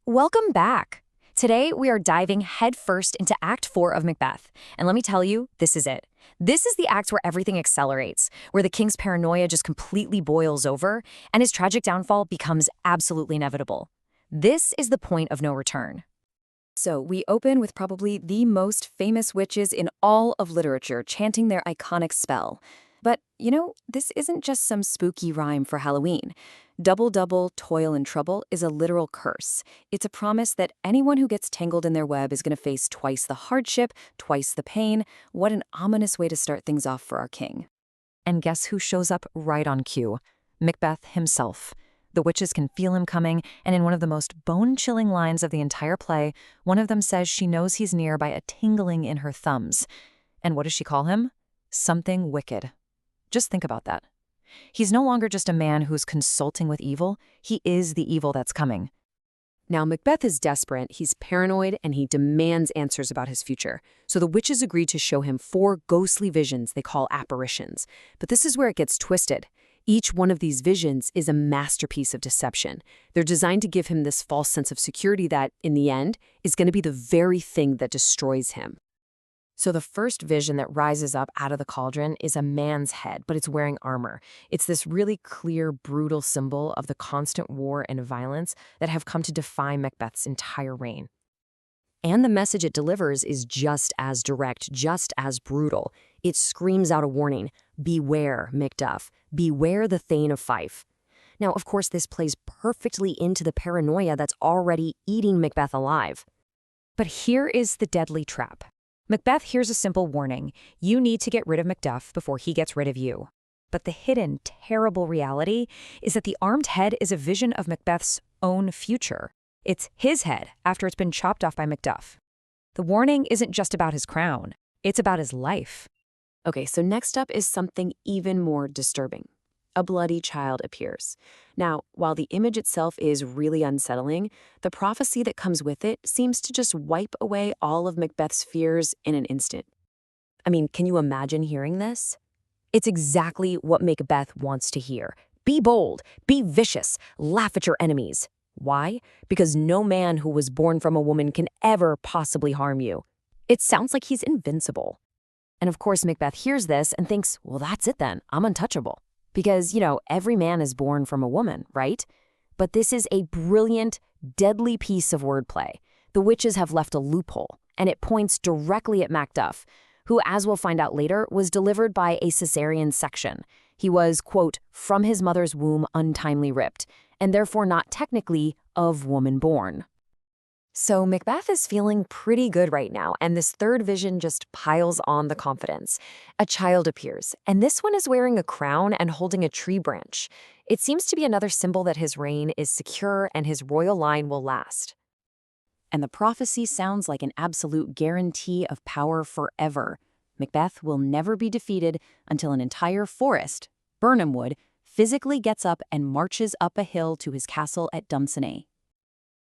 Welcome back. Today, we are diving headfirst into Act 4 of Macbeth. And let me tell you, this is it. This is the act where everything accelerates, where the king's paranoia just completely boils over, and his tragic downfall becomes absolutely inevitable. This is the point of no return. So, we open with probably the most famous witches in all of literature chanting their iconic spell. But, this isn't just some spooky rhyme for Halloween. Double, double, toil and trouble is a literal curse. It's a promise that anyone who gets tangled in their web is going to face twice the hardship, twice the pain. What an ominous way to start things off for our king. And guess who shows up right on cue? Macbeth himself. The witches can feel him coming, and in one of the most bone-chilling lines of the entire play, one of them says she knows he's near by a tingling in her thumbs. And what does she call him? Something wicked. Just think about that. He's no longer just a man who's consulting with evil. He is the evil that's coming. Now, Macbeth is desperate, he's paranoid, and he demands answers about his future. So the witches agree to show him 4 ghostly visions they call apparitions. But this is where it gets twisted. Each one of these visions is a masterpiece of deception. They're designed to give him this false sense of security that, in the end, is going to be the very thing that destroys him. So the first vision that rises up out of the cauldron is a man's head, but it's wearing armor. It's this really clear, brutal symbol of the constant war and violence that have come to define Macbeth's entire reign. And the message it delivers is just as direct, just as brutal. It screams out a warning: beware, Macduff, beware the Thane of Fife. Now, of course, this plays perfectly into the paranoia that's already eating Macbeth alive. But here is the deadly trap. Macbeth hears a simple warning: you need to get rid of Macduff before he gets rid of you. But the hidden, terrible reality is that the armed head is a vision of Macbeth's own future. It's his head after it's been chopped off by Macduff. The warning isn't just about his crown, it's about his life. Okay, so next up is something even more disturbing. A bloody child appears. Now, while the image itself is really unsettling, the prophecy that comes with it seems to just wipe away all of Macbeth's fears in an instant. I mean, can you imagine hearing this? It's exactly what Macbeth wants to hear. Be bold, be vicious, laugh at your enemies. Why? Because no man who was born from a woman can ever possibly harm you. It sounds like he's invincible. And of course, Macbeth hears this and thinks, well, that's it then, I'm untouchable. Because, every man is born from a woman, right? But this is a brilliant, deadly piece of wordplay. The witches have left a loophole, and it points directly at Macduff, who, as we'll find out later, was delivered by a cesarean section. He was, quote, from his mother's womb untimely ripped, and therefore not technically of woman born. So Macbeth is feeling pretty good right now, and this third vision just piles on the confidence. A child appears, and this one is wearing a crown and holding a tree branch. It seems to be another symbol that his reign is secure and his royal line will last. And the prophecy sounds like an absolute guarantee of power forever. Macbeth will never be defeated until an entire forest, Birnam Wood, physically gets up and marches up a hill to his castle at Dunsinane.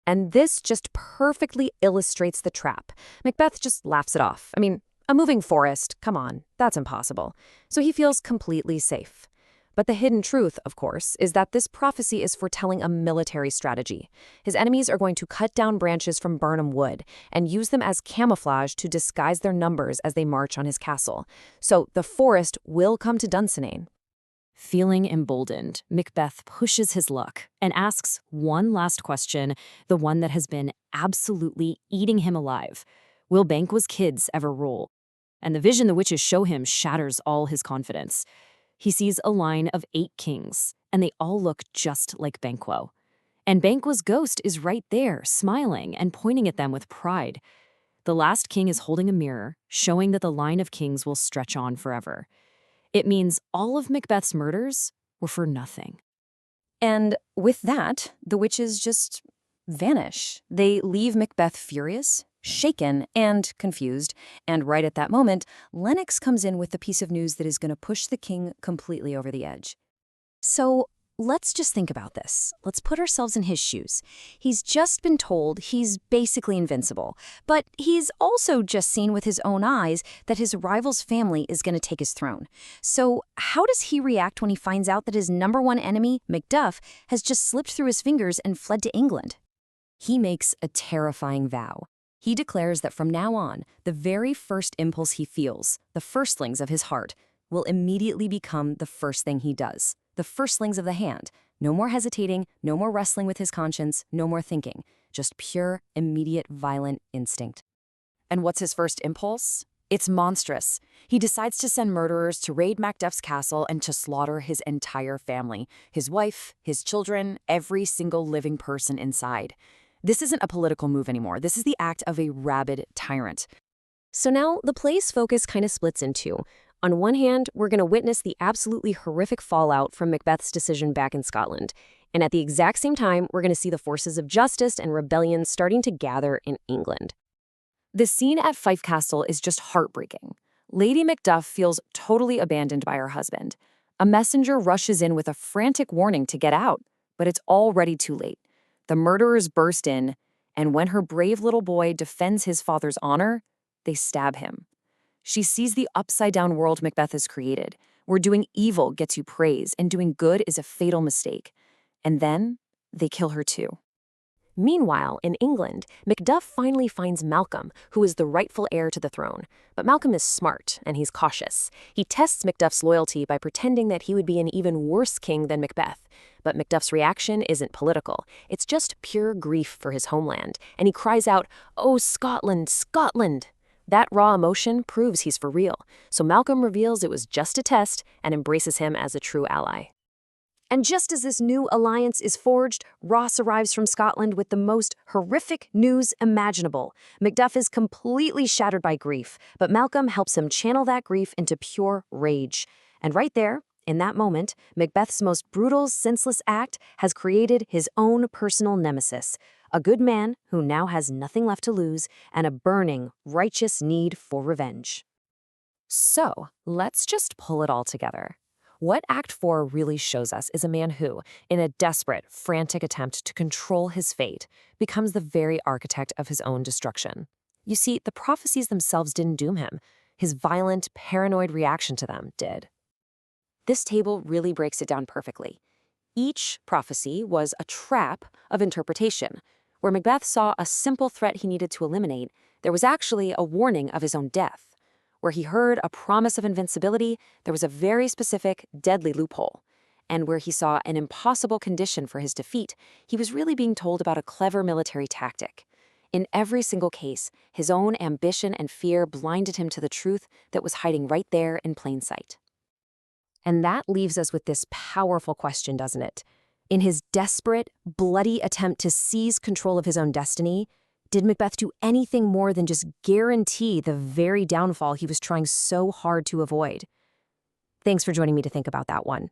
And this just perfectly illustrates the trap. Macbeth just laughs it off. I mean, a moving forest, come on, that's impossible. So he feels completely safe. But the hidden truth, of course, is that this prophecy is foretelling a military strategy. His enemies are going to cut down branches from Birnam Wood and use them as camouflage to disguise their numbers as they march on his castle. So the forest will come to Dunsinane. Feeling emboldened, Macbeth pushes his luck and asks one last question, the one that has been absolutely eating him alive. Will Banquo's kids ever rule? And the vision the witches show him shatters all his confidence. He sees a line of 8 kings, and they all look just like Banquo. And Banquo's ghost is right there, smiling and pointing at them with pride. The last king is holding a mirror, showing that the line of kings will stretch on forever. It means all of Macbeth's murders were for nothing. And with that, the witches just vanish. They leave Macbeth furious, shaken, and confused. And right at that moment, Lennox comes in with the piece of news that is going to push the king completely over the edge. So let's just think about this. Let's put ourselves in his shoes. He's just been told he's basically invincible, but he's also just seen with his own eyes that his rival's family is going to take his throne. So how does he react when he finds out that his #1 enemy, Macduff, has just slipped through his fingers and fled to England? He makes a terrifying vow. He declares that from now on, the very first impulse he feels, the firstlings of his heart, will immediately become the first thing he does, the firstlings of the hand. No more hesitating, no more wrestling with his conscience, no more thinking, just pure, immediate, violent instinct. And what's his first impulse? It's monstrous. He decides to send murderers to raid Macduff's castle and to slaughter his entire family, his wife, his children, every single living person inside. This isn't a political move anymore. This is the act of a rabid tyrant. So now the play's focus kind of splits in two. On one hand, we're going to witness the absolutely horrific fallout from Macbeth's decision back in Scotland. And at the exact same time, we're going to see the forces of justice and rebellion starting to gather in England. The scene at Fife Castle is just heartbreaking. Lady Macduff feels totally abandoned by her husband. A messenger rushes in with a frantic warning to get out, but it's already too late. The murderers burst in, and when her brave little boy defends his father's honor, they stab him. She sees the upside-down world Macbeth has created, where doing evil gets you praise and doing good is a fatal mistake. And then they kill her too. Meanwhile, in England, Macduff finally finds Malcolm, who is the rightful heir to the throne. But Malcolm is smart, and he's cautious. He tests Macduff's loyalty by pretending that he would be an even worse king than Macbeth. But Macduff's reaction isn't political. It's just pure grief for his homeland. And he cries out, "Oh, Scotland, Scotland!" That raw emotion proves he's for real. So Malcolm reveals it was just a test and embraces him as a true ally. And just as this new alliance is forged, Ross arrives from Scotland with the most horrific news imaginable. Macduff is completely shattered by grief, but Malcolm helps him channel that grief into pure rage. And right there, in that moment, Macbeth's most brutal, senseless act has created his own personal nemesis, a good man who now has nothing left to lose and a burning, righteous need for revenge. So, let's just pull it all together. What Act 4 really shows us is a man who, in a desperate, frantic attempt to control his fate, becomes the very architect of his own destruction. You see, the prophecies themselves didn't doom him. His violent, paranoid reaction to them did. This table really breaks it down perfectly. Each prophecy was a trap of interpretation. Where Macbeth saw a simple threat he needed to eliminate, there was actually a warning of his own death. Where he heard a promise of invincibility, there was a very specific, deadly loophole. And where he saw an impossible condition for his defeat, he was really being told about a clever military tactic. In every single case, his own ambition and fear blinded him to the truth that was hiding right there in plain sight. And that leaves us with this powerful question, doesn't it? In his desperate, bloody attempt to seize control of his own destiny, did Macbeth do anything more than just guarantee the very downfall he was trying so hard to avoid? Thanks for joining me to think about that one.